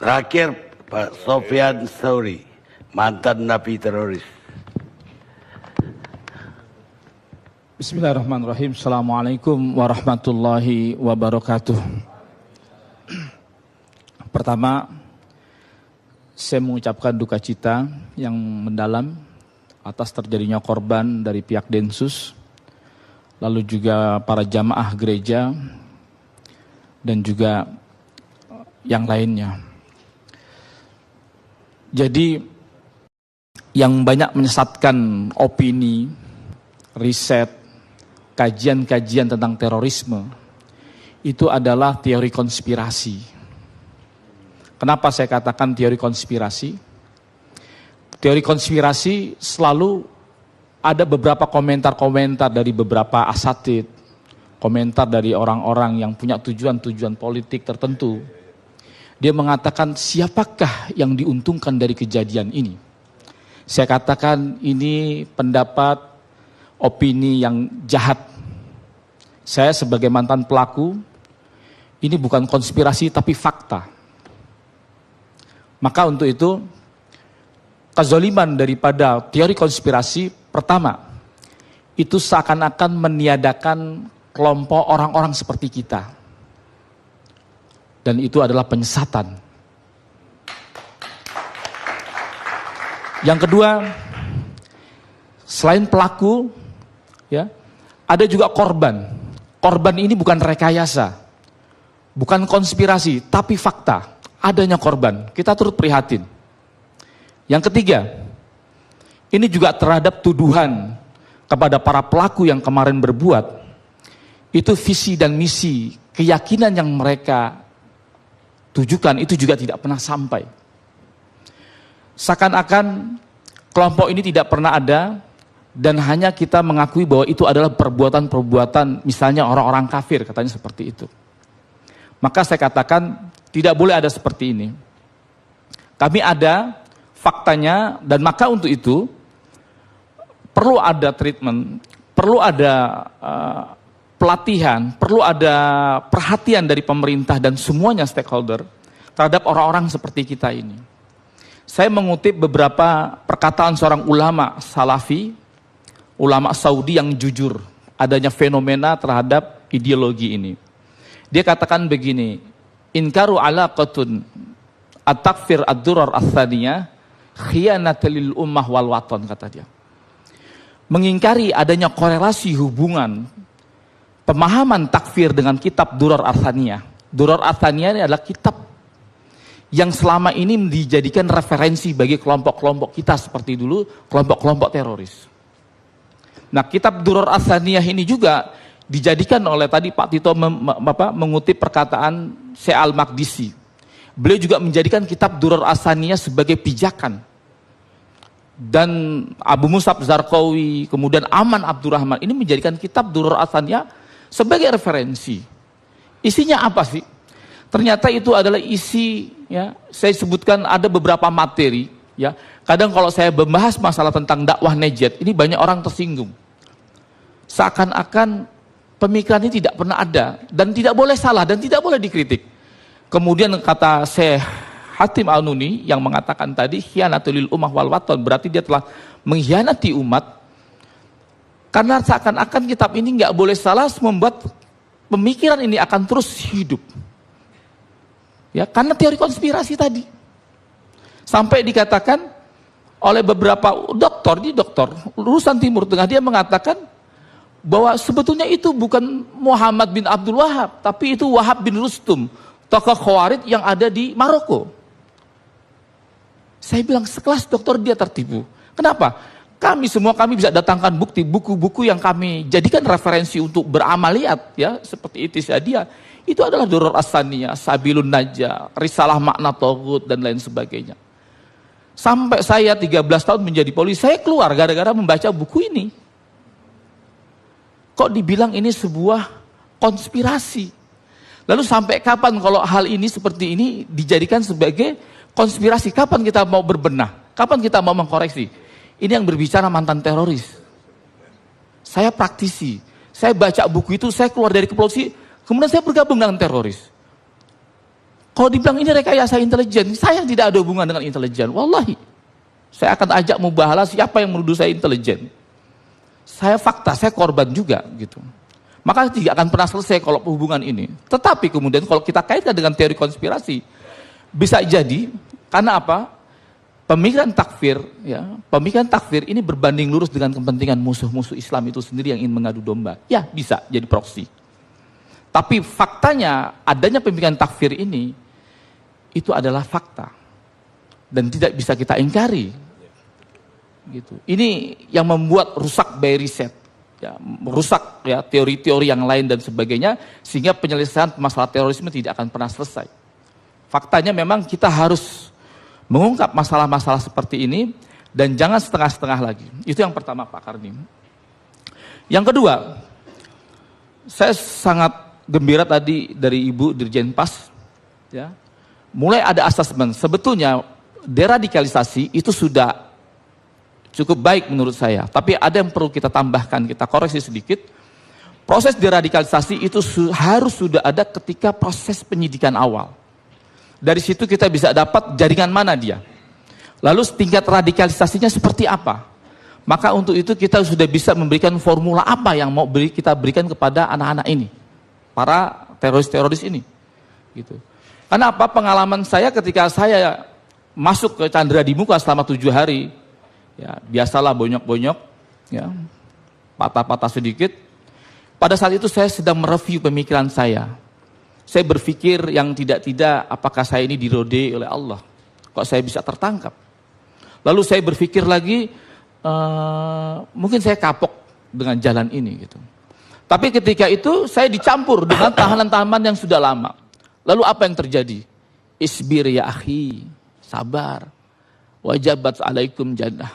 Terakhir Pak Sofyan Sauri, mantan napi teroris. Bismillahirrahmanirrahim. Assalamualaikum warahmatullahi wabarakatuh. Pertama, saya mengucapkan duka cita yang mendalam atas terjadinya korban dari pihak Densus, lalu juga para jamaah gereja, dan juga yang lainnya. Jadi, yang banyak menyesatkan opini, riset, kajian-kajian tentang terorisme, itu adalah teori konspirasi. Kenapa saya katakan teori konspirasi? Teori konspirasi selalu ada beberapa komentar-komentar dari beberapa asatid, komentar dari orang-orang yang punya tujuan-tujuan politik tertentu. Dia mengatakan siapakah yang diuntungkan dari kejadian ini? Saya katakan ini pendapat, opini yang jahat. Saya sebagai mantan pelaku, ini bukan konspirasi tapi fakta. Maka untuk itu, kezaliman daripada teori konspirasi, pertama, itu seakan-akan meniadakan kelompok orang-orang seperti kita. Dan itu adalah penyesatan. Yang kedua, selain pelaku, ya, ada juga korban. Korban ini bukan rekayasa, bukan konspirasi, tapi fakta. Adanya korban, kita turut prihatin. Yang ketiga, ini juga terhadap tuduhan kepada para pelaku yang kemarin berbuat, itu visi dan misi, keyakinan yang mereka tujukan itu juga tidak pernah sampai. Seakan-akan kelompok ini tidak pernah ada, dan hanya kita mengakui bahwa itu adalah perbuatan-perbuatan misalnya orang-orang kafir, katanya seperti itu. Maka saya katakan, tidak boleh ada seperti ini. Kami ada faktanya, dan maka untuk itu perlu ada treatment, perlu ada pelatihan, perlu ada perhatian dari pemerintah dan semuanya stakeholder terhadap orang-orang seperti kita ini. Saya mengutip beberapa perkataan seorang ulama Salafi, ulama Saudi yang jujur adanya fenomena terhadap ideologi ini. Dia katakan begini, inkaru alaqatun at-takfir ad-durar ats-tsaniyah khiyanatan lil ummah wal waton, kata dia. Mengingkari adanya korelasi hubungan pemahaman takfir dengan kitab Durar ats-tsaniyah. Durar ats-tsaniyah ini adalah kitab yang selama ini dijadikan referensi bagi kelompok-kelompok kita seperti dulu kelompok-kelompok teroris. Nah, kitab Durar ats-tsaniyah ini juga dijadikan oleh tadi Pak Tito mengutip perkataan Syekh Al-Maqdisi. Beliau juga menjadikan kitab Durar ats-tsaniyah sebagai pijakan. Dan Abu Musab Zarqawi, kemudian Aman Abdurrahman, ini menjadikan kitab Durar ats-tsaniyah sebagai referensi. Isinya apa sih? Ternyata itu adalah isi, ya, saya sebutkan ada beberapa materi, ya. Kadang kalau saya membahas masalah tentang dakwah Najat, ini banyak orang tersinggung. Seakan-akan pemikiran ini tidak pernah ada, dan tidak boleh salah, dan tidak boleh dikritik. Kemudian kata Syekh Hatim Al-Nuni yang mengatakan tadi, khianatul lil ummah wal waton, berarti dia telah mengkhianati umat, karena seakan-akan kitab ini nggak boleh salah, membuat pemikiran ini akan terus hidup. Ya, karena teori konspirasi tadi. Sampai dikatakan oleh beberapa dokter, di dokter lulusan Timur Tengah, dia mengatakan bahwa sebetulnya itu bukan Muhammad bin Abdul Wahab, tapi itu Wahab bin Rustum, tokoh Khawarij yang ada di Maroko. Saya bilang sekelas dokter dia tertipu. Kenapa? Kami bisa datangkan bukti, buku-buku yang kami jadikan referensi untuk beramaliat, ya, seperti Itisadiyah, itu adalah Durar ats-tsaniyah, Sabilun Najah, Risalah Makna Thaghut, dan lain sebagainya. Sampai saya 13 tahun menjadi polisi, saya keluar gara-gara membaca buku ini. Kok dibilang ini sebuah konspirasi? Lalu sampai kapan kalau hal ini seperti ini dijadikan sebagai konspirasi? Kapan kita mau berbenah? Kapan kita mau mengkoreksi? Ini yang berbicara mantan teroris. Saya praktisi. Saya baca buku itu, saya keluar dari kepolisian, kemudian saya bergabung dengan teroris. Kalau dibilang ini rekayasa intelijen, saya tidak ada hubungan dengan intelijen. Wallahi, saya akan ajak mubahalah siapa yang menuduh saya intelijen. Saya fakta, saya korban juga gitu. Maka tidak akan pernah selesai kalau hubungan ini. Tetapi kemudian kalau kita kaitkan dengan teori konspirasi, bisa jadi karena apa? Pemikiran takfir, ya, pemikiran takfir ini berbanding lurus dengan kepentingan musuh-musuh Islam itu sendiri yang ingin mengadu domba. Ya, bisa jadi proksi. Tapi faktanya adanya pemikiran takfir ini itu adalah fakta dan tidak bisa kita ingkari. Gitu. Ini yang membuat rusak by riset, ya, rusak ya teori-teori yang lain dan sebagainya, sehingga penyelesaian masalah terorisme tidak akan pernah selesai. Faktanya memang kita harus mengungkap masalah-masalah seperti ini dan jangan setengah-setengah lagi. Itu yang pertama Pak Karnim. Yang kedua, saya sangat gembira tadi dari Ibu Dirjen Pas, ya. Mulai ada asesmen, sebetulnya deradikalisasi itu sudah cukup baik menurut saya. Tapi ada yang perlu kita tambahkan, kita koreksi sedikit. Proses deradikalisasi itu harus sudah ada ketika proses penyidikan awal. Dari situ kita bisa dapat jaringan mana dia. Lalu tingkat radikalisasinya seperti apa. Maka untuk itu kita sudah bisa memberikan formula apa yang mau kita berikan kepada anak-anak ini. Para teroris-teroris ini. Gitu. Karena apa? Pengalaman saya ketika saya masuk ke Chandra di Muka selama 7 hari, ya biasalah bonyok-bonyok, ya patah-patah sedikit. Pada saat itu saya sedang mereview pemikiran saya. Saya berpikir yang tidak-tidak, apakah saya ini dirode oleh Allah? Kok saya bisa tertangkap? Lalu saya berpikir lagi, mungkin saya kapok dengan jalan ini gitu. Tapi ketika itu saya dicampur dengan tahanan-tahanan yang sudah lama. Lalu apa yang terjadi? Isbir ya akhi, sabar. Wajabat alaikum jannah.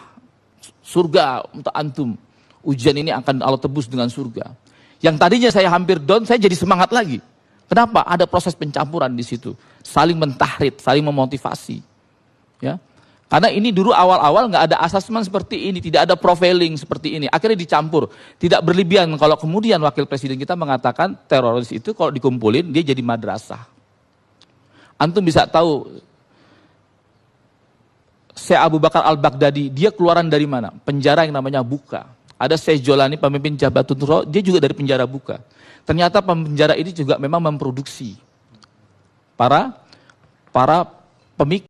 Surga untuk antum. Ujian ini akan Allah tebus dengan surga. Yang tadinya saya hampir down, saya jadi semangat lagi. Kenapa? Ada proses pencampuran di situ. Saling mentahrid, saling memotivasi. Ya. Karena ini dulu awal-awal nggak ada asesmen seperti ini, tidak ada profiling seperti ini. Akhirnya dicampur. Tidak berlebihan kalau kemudian wakil presiden kita mengatakan teroris itu kalau dikumpulin dia jadi madrasah. Antum bisa tahu Syekh Abu Bakar Al-Baghdadi, dia keluaran dari mana? Penjara yang namanya Buka. Ada Syekh Jolani, pemimpin Jabhatun Nusra, dia juga dari penjara Buka. Ternyata penjara ini juga memang memproduksi para pemikir